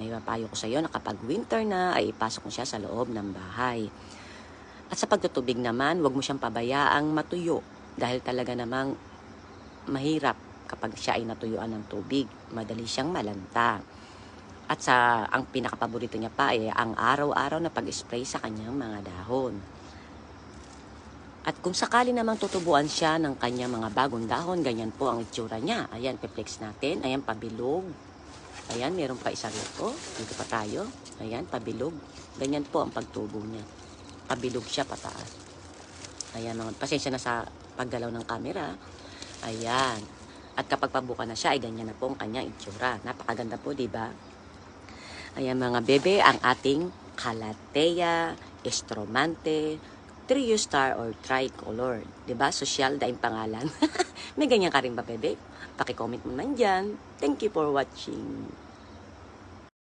May papayo ko sa iyo na kapag winter na ay ipasok mo siya sa loob ng bahay. At sa pagtutubig naman, huwag mo siyang pabayaang matuyo dahil talaga namang mahirap kapag siya ay natuyuan ng tubig. Madali siyang malanta. At ang pinakapaborito niya pa ay ang araw-araw na pag-spray sa kanyang mga dahon. At kung sakali namang tutubuan siya ng kanyang mga bagong dahon, ganyan po ang itsura niya. Ayan, pe-flex natin. Ayan, pabilog. Ayan, meron pa isa rito. Dito pa tayo. Ayan, pabilog. Ganyan po ang pagtubo niya. Pabilog siya pataas. Ayan, pasensya na sa paggalaw ng camera. Ayan. At kapag pabuka na siya, ay ganyan na po ang kanyang itsura. Napakaganda po, di ba? Ayan mga bebe, ang ating Calathea estromante Trio Star or Tricolor. Diba? Social daing pangalan. May ganyan ka rin ba, bebe? Paki-comment mo man dyan. Thank you for watching.